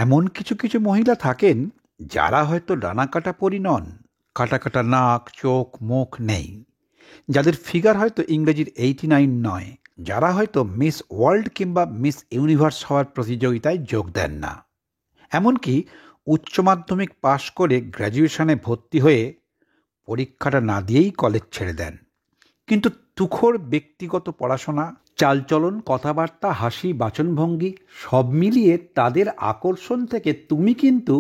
এমন কিছু কিছু মহিলা থাকেন যারা হয়তো ডানা কাটা পরি নন, কাটা কাটা নাক, চোখ, মুখ নেই, যাদের ফিগার হয়তো ইংরেজির 89 নয়, যারা হয়তো মিস ওয়ার্ল্ড কিংবা মিস ইউনিভার্স হওয়ার প্রতিযোগিতায় যোগ দেন না, এমনকি উচ্চ মাধ্যমিক পাশ করে গ্র্যাজুয়েশনে ভর্তি হয়ে পরীক্ষাটা না দিয়েই কলেজ ছেড়ে দেন। কিন্তু তুখোর ব্যক্তিগত পড়াশোনা, চালচলন, কথাবার্তা, হাসি, বাচনভঙ্গি সব মিলিয়ে তাদের আকর্ষণ থেকে তুমি কিন্তু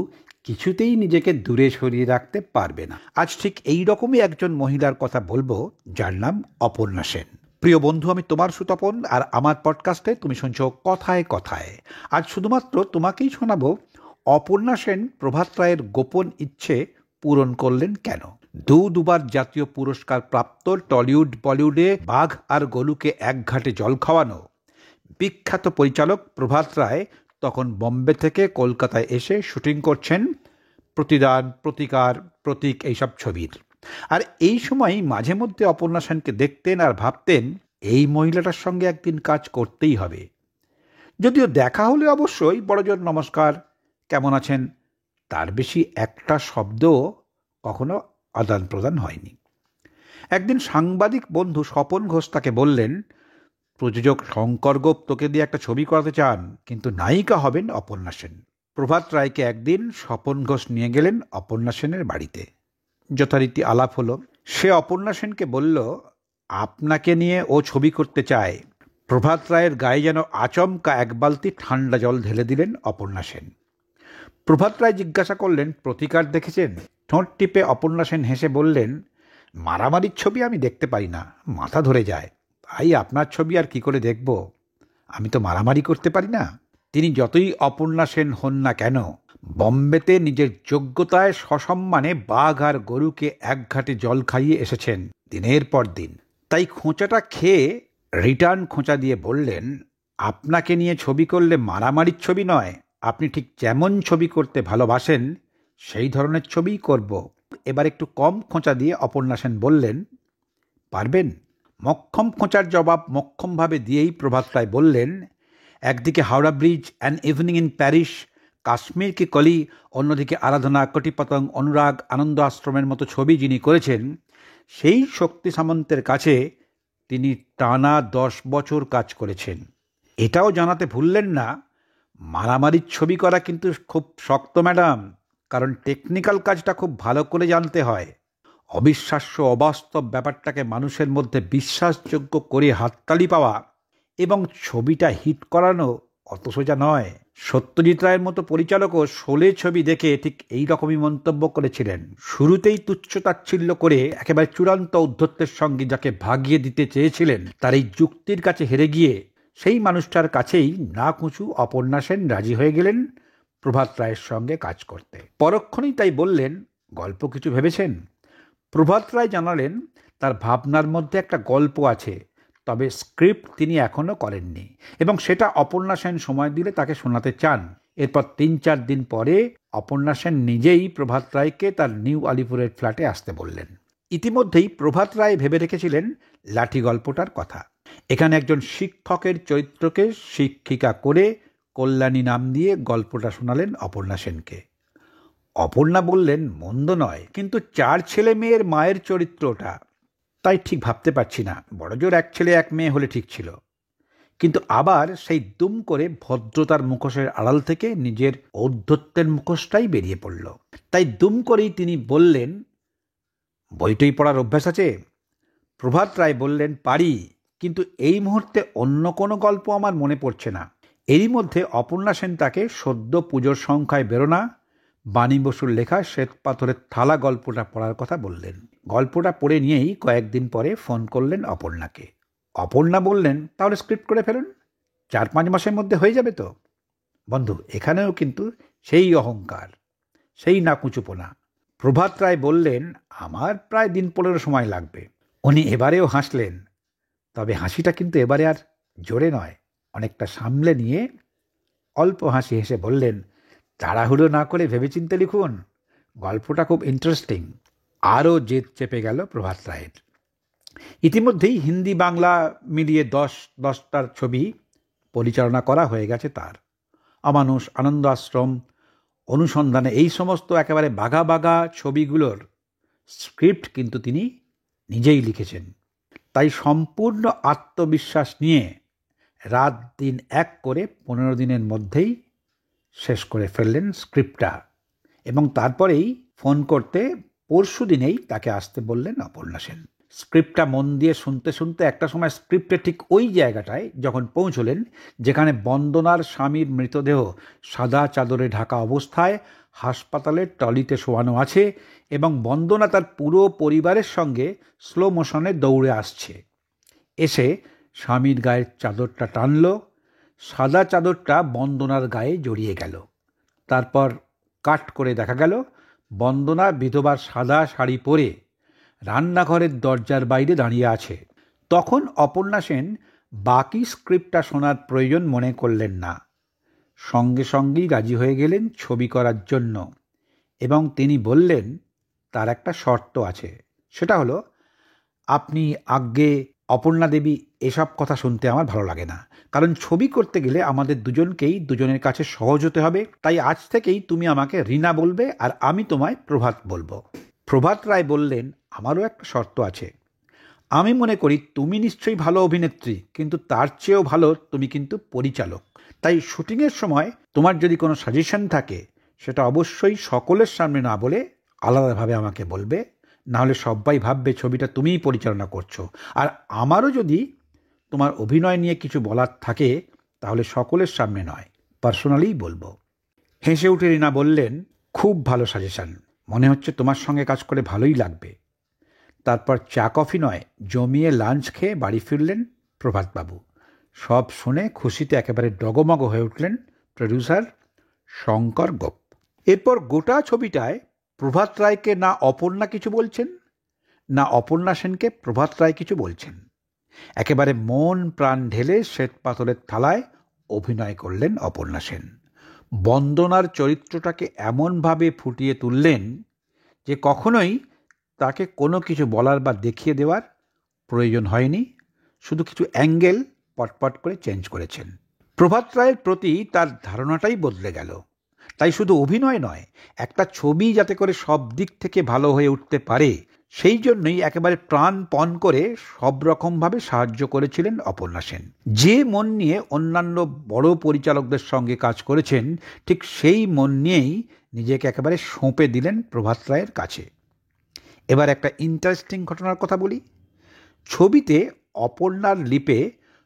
কিছুতেই নিজেকে দূরে সরিয়ে রাখতে পারবে না। আজ ঠিক এই রকমই একজন মহিলার কথা বলবো, যার নাম অপর্ণা সেন। প্রিয় বন্ধু, আমি তোমার সুতপন, আর আমার পডকাস্টে তুমি শুনছো কথায় কথায়। আজ শুধুমাত্র তোমাকেই শোনাবো অপর্ণা সেন প্রভাত রায়ের গোপন ইচ্ছে পূরণ করলেন কেন। দুবার জাতীয় পুরস্কার প্রাপ্ত, টলিউড বলিউডে বাঘ আর গোলুকে এক ঘাটে জল খাওয়ানো বিখ্যাত পরিচালক প্রভাত রায় তখন বোম্বে থেকে কলকাতায় এসে শুটিং করছেন প্রতিদান, প্রতিকার, প্রতীক এইসব ছবির। আর এই সময় মাঝে মধ্যে অপর্ণা সেনকে দেখতেন আর ভাবতেন এই মহিলাটার সঙ্গে একদিন কাজ করতেই হবে। যদিও দেখা হলে অবশ্যই বড়জোর নমস্কার, কেমন আছেন, তার বেশি একটা শব্দ কখনো আদান প্রদান হয়নি। একদিন সাংবাদিক বন্ধু স্বপন ঘোষ তাকে বললেন, প্রযোজক শঙ্কর গোপ তোকে দিয়ে একটা ছবি করাতে চান, কিন্তু নায়িকা হবেন অপর্ণা সেন। প্রভাত রায়কে একদিন স্বপন ঘোষ নিয়ে গেলেন অপর্ণা সেনের বাড়িতে। যথারীতি আলাপ হলো। সে অপর্ণা সেনকে বলল, আপনাকে নিয়ে ও ছবি করতে চায়। প্রভাত রায়ের গায়ে যেন আচমকা এক বালতি ঠান্ডা জল ঢেলে দিলেন অপর্ণা সেন। প্রভাত রায় জিজ্ঞাসা করলেন, প্রতিকার দেখেছেন? ঠোঁট টিপে অপর্ণা সেন হেসে বললেন, মারামারির ছবি আমি দেখতে পারি না, মাথা ধরে যায়। তাই আপনার ছবি আর কি করে দেখব, আমি তো মারামারি করতে পারি না। তিনি যতই অপর্ণা সেন হন না কেন, বম্বেতে নিজের যোগ্যতায় সসম্মানে বাঘ আর গরুকে এক ঘাটে জল খাইয়ে এসেছেন দিনের পর দিন। তাই খোঁচাটা খেয়ে রিটার্ন খোঁচা দিয়ে বললেন, আপনাকে নিয়ে ছবি করলে মারামারির ছবি নয়, আপনি ঠিক যেমন ছবি করতে ভালোবাসেন সেই ধরনের ছবিই করব। এবার একটু কম খোঁচা দিয়ে অপর্ণা সেন বললেন, পারবেন? মক্ষম খোঁচার জবাব মক্ষমভাবে দিয়েই প্রভাত রায় বললেন, একদিকে Howrah bridge, an evening in Paris, Kashmir কি কলি, অন্যদিকে আরাধনা, কটিপতং, অনুরাগ, আনন্দ আশ্রমের মতো ছবি যিনি করেছেন, সেই শক্তি সামন্তের কাছে তিনি টানা 10 বছর কাজ করেছেন। এটাও জানাতে ভুললেন না, মারামারির ছবি করা কিন্তু খুব শক্ত ম্যাডাম, কারণ টেকনিক্যাল কাজটা খুব ভালো করে জানতে হয়। অবিশ্বাস্য, অবাস্তব ব্যাপারটাকে মানুষের মধ্যে বিশ্বাসযোগ্য করে হাততালি পাওয়া এবং ছবিটা হিট করানো অত সোজা নয়। সত্যজিৎ রায়ের মতো পরিচালকও শোলে ছবি দেখে ঠিক এই রকমই মন্তব্য করেছিলেন। শুরুতেই তুচ্ছ-তাচ্ছিল্য করে একেবারে চূড়ান্ত ঔদ্ধত্যের সঙ্গে যাকে ভাগিয়ে দিতে চেয়েছিলেন, তার এই যুক্তির কাছে হেরে গিয়ে সেই মানুষটার কাছেই নাক উঁচু অপর্ণা সেন রাজি হয়ে গেলেন প্রভাত রায়ের সঙ্গে কাজ করতে। পরক্ষণেই তাই বললেন, গল্প কিছু ভেবেছেন? প্রভাত রায় জানালেন, তার ভাবনার মধ্যে একটা গল্প আছে, তবে স্ক্রিপ্ট তিনি এখনও করেননি এবং সেটা অপর্ণা সেন সময় দিলে তাকে শোনাতে চান। এরপর 3-4 দিন পরে অপর্ণা সেন নিজেই প্রভাত রায়কে তার নিউ আলিপুরের ফ্ল্যাটে আসতে বললেন। ইতিমধ্যেই প্রভাত রায় ভেবে রেখেছিলেন লাঠি গল্পটার কথা। এখানে একজন শিক্ষকের চরিত্রকে শিক্ষিকা করে কল্যাণী নাম দিয়ে গল্পটা শোনালেন অপর্ণা সেনকে। অপর্ণা বললেন, মন্দ নয়, কিন্তু 4 ছেলে মেয়ের মায়ের চরিত্রটা তাই ঠিক ভাবতে পারছি না। বড়জোর 1 ছেলে 1 মেয়ে হলে ঠিক ছিল, কিন্তু আবার সেই দুম করে ভদ্রতার মুখোশের আড়াল থেকে নিজের ঔদ্ধত্যের মুখোশটাই বেরিয়ে পড়ল। তাই দুম করেই তিনি বললেন, বইটই পড়ার অভ্যাস আছে? প্রভাত রায় বললেন, পারি, কিন্তু এই মুহূর্তে অন্য কোনো গল্প আমার মনে পড়ছে না। এরই মধ্যে অপর্ণা সেন তাকে সদ্য পুজোর সংখ্যায় বেরোনা বাণী বসুর লেখা শ্বেত পাথরের থালা গল্পটা পড়ার কথা বললেন। গল্পটা পড়ে নিয়েই কয়েকদিন পরে ফোন করলেন অপর্ণাকে। অপর্ণা বললেন, তাহলে স্ক্রিপ্ট করে ফেলুন, 4-5 মাসের মধ্যে হয়ে যাবে তো। বন্ধু, এখানেও কিন্তু সেই অহংকার, সেই নাকুচুপোনা। প্রভাত রায় বললেন, আমার প্রায় দিন 15 সময় লাগবে। উনি এবারেও হাসলেন, তবে হাসিটা কিন্তু এবারে আর জোরে নয়, অনেকটা সামলে নিয়ে অল্প হাসি হেসে বললেন, তাড়াহুড়ো না করে ভেবেচিন্তে লিখুন, গল্পটা খুব ইন্টারেস্টিং। আরও জেদ চেপে গেল প্রভাত রায়ের। ইতিমধ্যেই হিন্দি বাংলা মিলিয়ে 10টার ছবি পরিচালনা করা হয়ে গেছে তার। অমানুষ, আনন্দ আশ্রম, অনুসন্ধানে, এই সমস্ত একেবারে বাঘা বাঘা ছবিগুলোর স্ক্রিপ্ট কিন্তু তিনি নিজেই লিখেছেন। তাই সম্পূর্ণ আত্মবিশ্বাস নিয়ে রাত দিন এক করে 15 দিনের মধ্যেই শেষ করে ফেললেন স্ক্রিপ্টটা, এবং তারপরেই ফোন করতে পরশু দিনেই তাকে আসতে বললেন অপর্ণা সেন। স্ক্রিপ্টটা মন দিয়ে শুনতে শুনতে একটা সময় স্ক্রিপ্টে ঠিক ওই জায়গাটায় যখন পৌঁছলেন যেখানে বন্দনার স্বামীর মৃতদেহ সাদা চাদরে ঢাকা অবস্থায় হাসপাতালের ট্রলিতে শোয়ানো আছে এবং বন্দনা তার পুরো পরিবারের সঙ্গে স্লো মোশনে দৌড়ে আসছে, এসে স্বামীর গায়ের চাদরটা টানল, সাদা চাদরটা বন্দনার গায়ে জড়িয়ে গেল। তারপর কাট করে দেখা গেল বন্দনা বিধবার সাদা শাড়ি পরে রান্নাঘরের দরজার বাইরে দাঁড়িয়ে আছে। তখন অপর্ণা সেন বাকি স্ক্রিপ্টটা শোনার প্রয়োজন মনে করলেন না, সঙ্গে সঙ্গেই রাজি হয়ে গেলেন ছবি করার জন্য, এবং তিনি বললেন তার একটা শর্ত আছে, সেটা হলো আপনি আজ্ঞে অপর্ণা দেবী, এসব কথা শুনতে আমার ভালো লাগে না, কারণ ছবি করতে গেলে আমাদের দুজনকেই দুজনের কাছে সহজ হতে হবে, তাই আজ থেকেই তুমি আমাকে রীনা বলবে আর আমি তোমায় প্রভাত বলবো। প্রভাত রায় বললেন, আমারও একটা শর্ত আছে, আমি মনে করি তুমি নিশ্চয়ই ভালো অভিনেত্রী, কিন্তু তার চেয়েও ভালো তুমি কিন্তু পরিচালক, তাই শুটিংয়ের সময় তোমার যদি কোনো সাজেশন থাকে সেটা অবশ্যই সকলের সামনে না বলে আলাদাভাবে আমাকে বলবে, নাহলে সবাই ভাববে ছবিটা তুমিই পরিচালনা করছো। আর আমারও যদি তোমার অভিনয় নিয়ে কিছু বলার থাকে তাহলে সকলের সামনে নয়, পার্সোনালিই বলবো। হেসে উঠে রীনা বললেন, খুব ভালো সাজেশন, মনে হচ্ছে তোমার সঙ্গে কাজ করে ভালোই লাগবে। তারপর চা কফি নয়, জমিয়ে লাঞ্চ খেয়ে বাড়ি ফিরলেন প্রভাতবাবু। সব শুনে খুশিতে একেবারে ডগমগ হয়ে উঠলেন প্রডিউসার শঙ্কর গোপ। এরপর গোটা ছবিটায় প্রভাত রায়কে না অপর্ণা কিছু বলছেন, না অপর্ণা সেনকে প্রভাত রায় কিছু বলছেন। একেবারে মন প্রাণ ঢেলে শ্বেত পাথরের থালায় অভিনয় করলেন অপর্ণা সেন। বন্দনার চরিত্রটাকে এমনভাবে ফুটিয়ে তুললেন যে কখনোই তাকে কোনো কিছু বলার বা দেখিয়ে দেওয়ার প্রয়োজন হয়নি, শুধু কিছু অ্যাঙ্গেল পটপট করে চেঞ্জ করেছেন। প্রভাত রায়ের প্রতি তার ধারণাটাই বদলে গেল। তাই শুধু অভিনয় নয়, একটা ছবি যাতে করে সব দিক থেকে ভালো হয়ে উঠতে পারে সেই জন্যই একেবারে প্রাণপণ করে সব রকমভাবে সাহায্য করেছিলেন অপর্ণা সেন। যে মন নিয়ে অন্যান্য বড় পরিচালকদের সঙ্গে কাজ করেছেন, ঠিক সেই মন নিয়েই নিজেকে একেবারে সঁপে দিলেন প্রভাত রায়ের কাছে। এবার একটা ইন্টারেস্টিং ঘটনার কথা বলি। ছবিতে অপর্ণার লিপে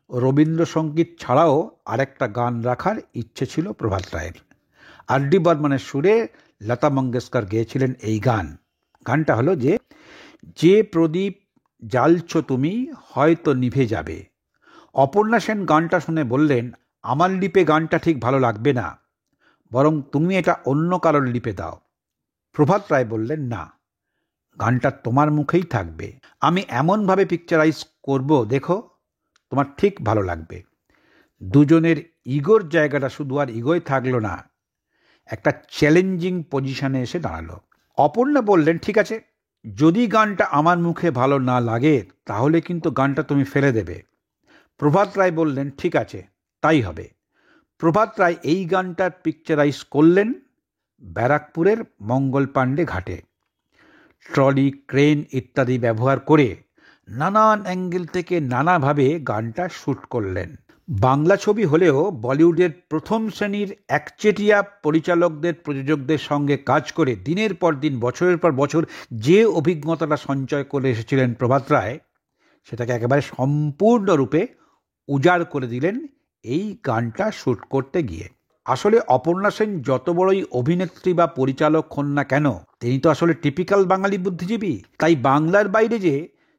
রবীন্দ্রসঙ্গীত ছাড়াও আরেকটা গান রাখার ইচ্ছে ছিল প্রভাত রায়ের। আর ডি বর্মনের সুরে লতা মঙ্গেশকর গেয়েছিলেন এই গান। গানটা হলো যে প্রদীপ জ্বালছ তুমি হয়তো নিভে যাবে। অপর্ণা সেন গানটা শুনে বললেন, আমার লিপে গানটা ঠিক ভালো লাগবে না, বরং তুমি এটা অন্য কারোর লিপে দাও। প্রভাত রায় বললেন, না, গানটা তোমার মুখেই থাকবে, আমি এমনভাবে পিকচারাইজ করব, দেখো তোমার ঠিক ভালো লাগবে। দুজনের ইগোর জায়গাটা শুধু আর ইগোয় থাকলো না, একটা চ্যালেঞ্জিং পজিশনে এসে দাঁড়ালো। অপর্ণা বললেন, ঠিক আছে, যদি গানটা আমার মুখে ভালো না লাগে তাহলে কিন্তু গানটা তুমি ফেলে দেবে। প্রভাত রায় বললেন, ঠিক আছে, তাই হবে। প্রভাত রায় এই গানটার পিকচারাইজ করলেন ব্যারাকপুরের মঙ্গল পাণ্ডে ঘাটে। ট্রলি, ক্রেন ইত্যাদি ব্যবহার করে নানান অ্যাঙ্গেল থেকে নানাভাবে গানটা শ্যুট করলেন। বাংলা ছবি হলেও বলিউডের প্রথম শ্রেণীর একচেটিয়া পরিচালকদের, প্রযোজকদের সঙ্গে কাজ করে দিনের পর দিন, বছরের পর বছর যে অভিজ্ঞতাটা সঞ্চয় করে এসেছিলেন প্রভাত রায়, সেটাকে একেবারে সম্পূর্ণরূপে উজাড় করে দিলেন এই গানটা শ্যুট করতে গিয়ে। আসলে অপর্ণা সেন যত বড়ই অভিনেত্রী বা পরিচালক হন না কেন, তিনি তো আসলে টিপিক্যাল বাঙালি বুদ্ধিজীবী। তাই বাংলার বাইরে যে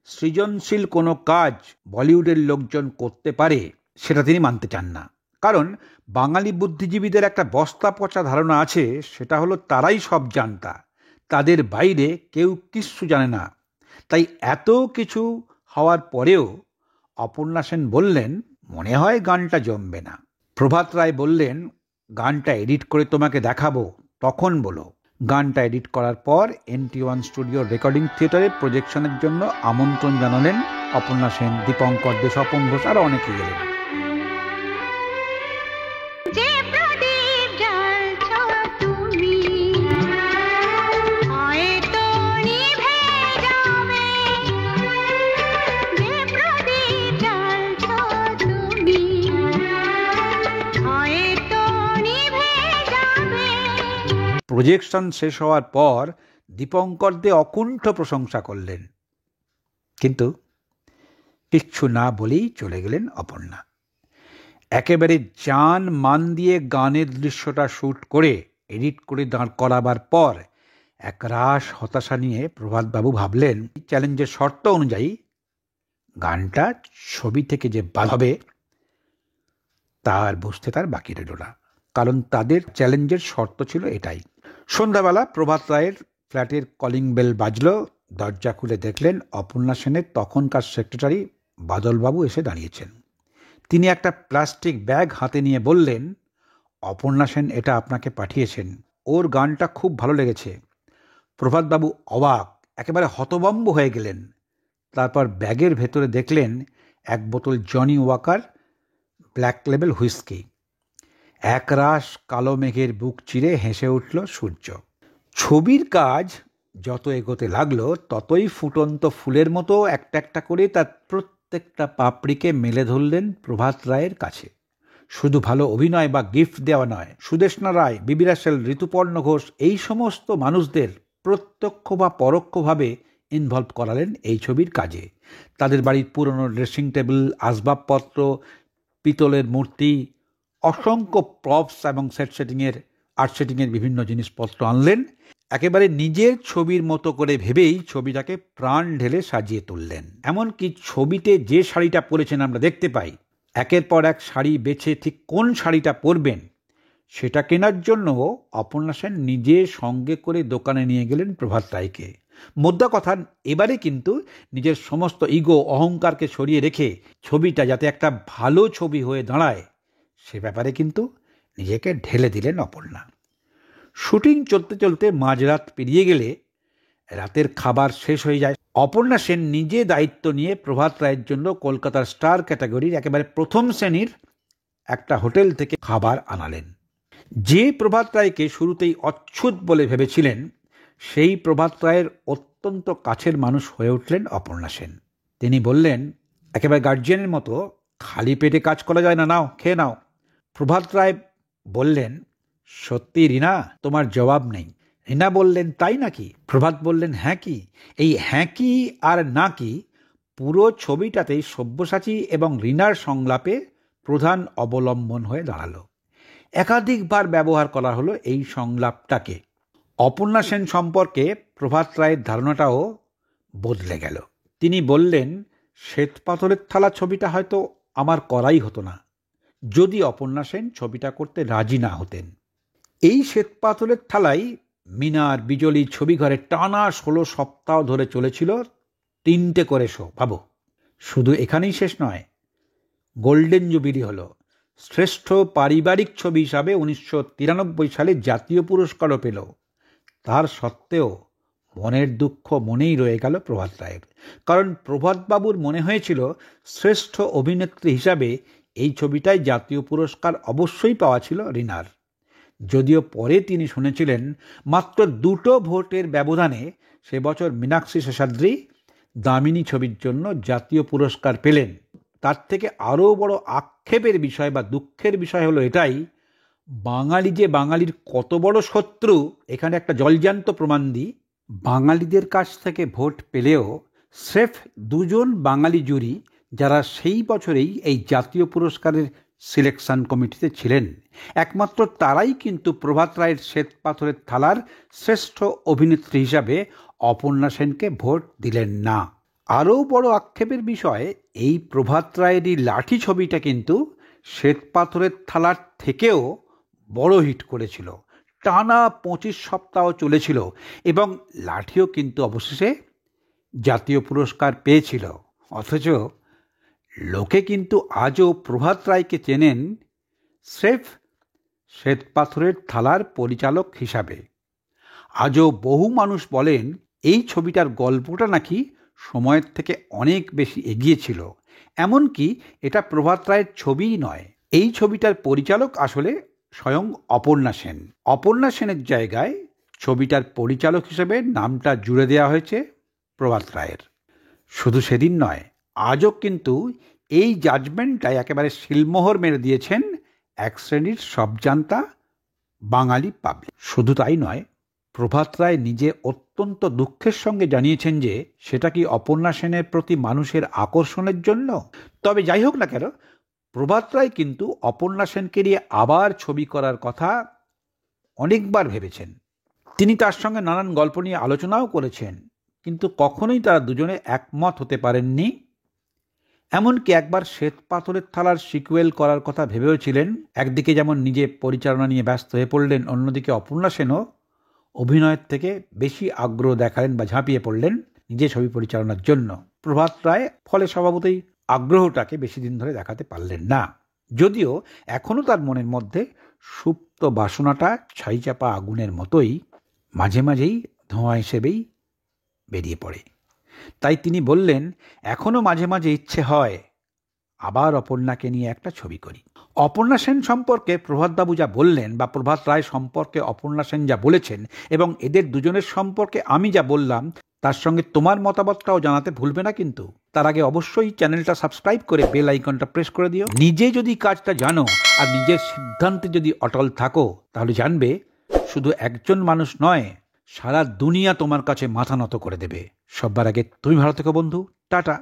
সৃজনশীল কোনো কাজ বলিউডের লোকজন করতে পারে সেটা তিনি মানতে চান না। কারণ বাঙালি বুদ্ধিজীবীদের একটা বস্তা পচা ধারণা আছে, সেটা হলো তারাই সব জানতা, তাদের বাইরে কেউ কিচ্ছু জানে না। তাই এত কিছু হওয়ার পরেও অপর্ণা সেন বললেন, মনে হয় গানটা জমবে না। প্রভাত রায় বললেন, গানটা এডিট করে তোমাকে দেখাবো, তখন বলো। গানটা এডিট করার পর NT1 স্টুডিওর রেকর্ডিং থিয়েটারে প্রজেকশনের জন্য আমন্ত্রণ জানালেন অপর্ণা সেন, দীপঙ্কর দে, স্বপন ঘোষ, আরও অনেকে গেলেন। প্রজেকশন শেষ হওয়ার পর দীপঙ্কর দে অকুণ্ঠ প্রশংসা করলেন, কিন্তু কিচ্ছু না বলেই চলে গেলেন অপর্ণা। একেবারে জান মান দিয়ে গানের দৃশ্যটা শ্যুট করে এডিট করে দাঁড় করাবার পর একরাশ হতাশা নিয়ে প্রভাতবাবু ভাবলেন, চ্যালেঞ্জের শর্ত অনুযায়ী গানটা ছবি থেকে যে বাদ হবে তার বুঝতে তার বাকি রইল না, কারণ তাদের চ্যালেঞ্জের শর্ত ছিল এটাই। সন্ধ্যাবেলা প্রভাত রায়ের ফ্ল্যাটের কলিং বেল বাজল। দরজা খুলে দেখলেন অপর্ণা সেনের তখনকার সেক্রেটারি বাদলবাবু এসে দাঁড়িয়েছেন। তিনি একটা প্লাস্টিক ব্যাগ হাতে নিয়ে বললেন, অপর্ণা সেন এটা আপনাকে পাঠিয়েছেন, ওর গানটা খুব ভালো লেগেছে। প্রভাতবাবু অবাক, একেবারে হতভম্ব হয়ে গেলেন। তারপর ব্যাগের ভেতরে দেখলেন এক বোতল Johnnie Walker Black Label whisky. একরাশ কালো মেঘের বুক চিরে হেসে উঠল সূর্য। ছবির কাজ যত এগোতে লাগলো ততই ফুটন্ত ফুলের মতো একটা একটা করে তার প্রত্যেকটা পাপড়িকে মেলে ধরলেন প্রভাত রায়ের কাছে। শুধু ভালো অভিনয় বা গিফট দেওয়া নয়, সুদেষ্ণা রায়, বিবি রাসেল, ঋতুপর্ণ ঘোষ এই সমস্ত মানুষদের প্রত্যক্ষ বা পরোক্ষভাবে ইনভলভ করালেন এই ছবির কাজে। তাদের বাড়ির পুরনো ড্রেসিং টেবিল, আসবাবপত্র, পিতলের মূর্তি, অসংখ্য প্রপস এবং আর্ট সেটিংয়ের বিভিন্ন জিনিসপত্র আনলেন। একেবারে নিজের ছবির মতো করে ভেবেই ছবিটাকে প্রাণ ঢেলে সাজিয়ে তুললেন। এমনকি ছবিতে যে শাড়িটা পরেছেন আমরা দেখতে পাই, একের পর এক শাড়ি বেছে ঠিক কোন শাড়িটা পরবেন সেটা কেনার জন্য অপর্ণা সেন নিজে সঙ্গে করে দোকানে নিয়ে গেলেন প্রভাত রায়কে। মোদ্দা কথা, এবারে কিন্তু নিজের সমস্ত ইগো অহংকারকে সরিয়ে রেখে ছবিটা যাতে একটা ভালো ছবি হয়ে দাঁড়ায় সে ব্যাপারে কিন্তু নিজেকে ঢেলে দিলেন অপর্ণা। শুটিং চলতে চলতে মাঝরাত পেরিয়ে গেলে রাতের খাবার শেষ হয়ে যায়। অপর্ণা সেন নিজে দায়িত্ব নিয়ে প্রভাত রায়ের জন্য কলকাতার স্টার ক্যাটাগরির একেবারে প্রথম শ্রেণীর একটা হোটেল থেকে খাবার আনালেন। যে প্রভাত রায়কে শুরুতেই অচ্ছুত বলে ভেবেছিলেন, সেই প্রভাত রায়ের অত্যন্ত কাছের মানুষ হয়ে উঠলেন অপর্ণা সেন। তিনি বললেন, একেবারে গার্জিয়ানের মতো, খালি পেটে কাজ করা যায় না, নাও খেয়ে নাও। প্রভাত রায় বললেন, সত্যি রীনা, তোমার জবাব নেই। রীনা বললেন, তাই নাকি? প্রভাত বললেন, হ্যাঁ কি? এই হ্যাঁ কি আর না কি পুরো ছবিটাতেই সব্যসাচী এবং রীনার সংলাপে প্রধান অবলম্বন হয়ে দাঁড়ালো। একাধিকবার ব্যবহার করা হলো এই সংলাপটাকে। অপর্ণা সেন সম্পর্কে প্রভাত রায়ের ধারণাটাও বদলে গেল। তিনি বললেন, শ্বেত পাথরের থালা ছবিটা হয়তো আমার করাই হতো না যদি অপর্ণা সেন ছবিটা করতে রাজি না হতেন। এই শ্বেত পাথরের থালাই মিনার বিজলি ছবিঘরে টানা 16 সপ্তাহ ধরে চলেছিল 3টে করে শো। ভাবো, শুধু এখানেই শেষ নয়, গোল্ডেন জুবিলি হলো। শ্রেষ্ঠ পারিবারিক ছবি হিসাবে 1993 সালে জাতীয় পুরস্কারও পেল। তার সত্ত্বেও মনের দুঃখ মনেই রয়ে গেল প্রভাত রায়ের। কারণ প্রভাতবাবুর মনে হয়েছিল শ্রেষ্ঠ অভিনেত্রী হিসাবে এই ছবিটায় জাতীয় পুরস্কার অবশ্যই পাওয়া ছিল রীনার। যদিও পরে তিনি শুনেছিলেন মাত্র 2টো ভোটের ব্যবধানে সে বছর মীনাক্ষী শেষাদ্রি দামিনী ছবির জন্য জাতীয় পুরস্কার পেলেন। তার থেকে আরও বড় আক্ষেপের বিষয় বা দুঃখের বিষয় হলো এটাই, বাঙালি যে বাঙালির কত বড় শত্রু এখানে একটা জলজান্ত প্রমাণ দিই। বাঙালিদের কাছ থেকে ভোট পেলেও স্রেফ 2জন বাঙালি জুরি, যারা সেই বছরেই এই জাতীয় পুরস্কারের সিলেকশন কমিটিতে ছিলেন, একমাত্র তারাই কিন্তু প্রভাত রায়ের শ্বেত পাথরের থালার শ্রেষ্ঠ অভিনেত্রী হিসাবে অপর্ণা সেনকে ভোট দিলেন না। আরও বড় আক্ষেপের বিষয়, এই প্রভাত রায়েরই লাঠি ছবিটা কিন্তু শ্বেত পাথরের থালার থেকেও বড় হিট করেছিল। টানা 25 সপ্তাহ চলেছিল এবং লাঠিও কিন্তু অবশেষে জাতীয় পুরস্কার পেয়েছিল। অথচ লোকে কিন্তু আজও প্রভাত রায়কে চেনেন স্রেফ শ্বেত পাথরের থালার পরিচালক হিসাবে। আজও বহু মানুষ বলেন এই ছবিটার গল্পটা নাকি সময়ের থেকে অনেক বেশি এগিয়ে ছিল। এমনকি এটা প্রভাত রায়ের ছবিই নয়, এই ছবিটার পরিচালক আসলে স্বয়ং অপর্ণা সেন। অপর্ণা সেনের জায়গায় ছবিটার পরিচালক হিসেবে নামটা জুড়ে দেওয়া হয়েছে প্রভাত রায়ের। শুধু সেদিন নয়, আজও কিন্তু এই জাজমেন্টটাই একেবারে শিলমোহর মেরে দিয়েছেন এক শ্রেণীর সবজান্তা বাঙালি পাবলিক। শুধু তাই নয়, প্রভাত রায় নিজে অত্যন্ত দুঃখের সঙ্গে জানিয়েছেন যে সেটা কি অপর্ণা সেনের প্রতি মানুষের আকর্ষণের জন্য। তবে যাই হোক না কেন, প্রভাত রায় কিন্তু অপর্ণা সেনকে নিয়ে আবার ছবি করার কথা অনেকবার ভেবেছেন। তিনি তার সঙ্গে নানান গল্প নিয়ে আলোচনাও করেছেন, কিন্তু কখনোই তারা দুজনে একমত হতে পারেননি। এমনকি একবার শ্বেত পাথরের থালার সিকুয়েল করার কথা ভেবেওছিলেন। একদিকে যেমন নিজে পরিচালনা নিয়ে ব্যস্ত হয়ে পড়লেন, অন্যদিকে অপর্ণা সেনও অভিনয়ের থেকে বেশি আগ্রহ দেখালেন বা ঝাঁপিয়ে পড়লেন নিজে ছবি পরিচালনার জন্য। প্রভাত রায় ফলে স্বভাবতই আগ্রহটাকে বেশি দিন ধরে দেখাতে পারলেন না, যদিও এখনও তার মনের মধ্যে সুপ্ত বাসনাটা ছাইচাপা আগুনের মতোই মাঝে মাঝেই ধোঁয়া হিসেবেই বেরিয়ে পড়ে। তাই তিনি বললেন, এখনও মাঝে মাঝে ইচ্ছে হয় আবার অপর্ণাকে নিয়ে একটা ছবি করি। অপর্ণা সেন সম্পর্কে প্রভাতবাবু যা বললেন বা প্রভাত রায় সম্পর্কে অপর্ণা সেন যা বলেছেন এবং এদের দুজনের সম্পর্কে আমি যা বললাম, তার সঙ্গে তোমার মতামতটাও জানাতে ভুলবে না কিন্তু। তার আগে অবশ্যই চ্যানেলটা সাবস্ক্রাইব করে বেল আইকনটা প্রেস করে দিও। নিজে যদি কাজটা জানো আর নিজের সিদ্ধান্তে যদি অটল থাকো, তাহলে জানবে শুধু একজন মানুষ নয়, সারা দুনিয়া তোমার কাছে মাথা নত করে দেবে। সবার আগে তুমি ভালো থেকো বন্ধু। টাটা।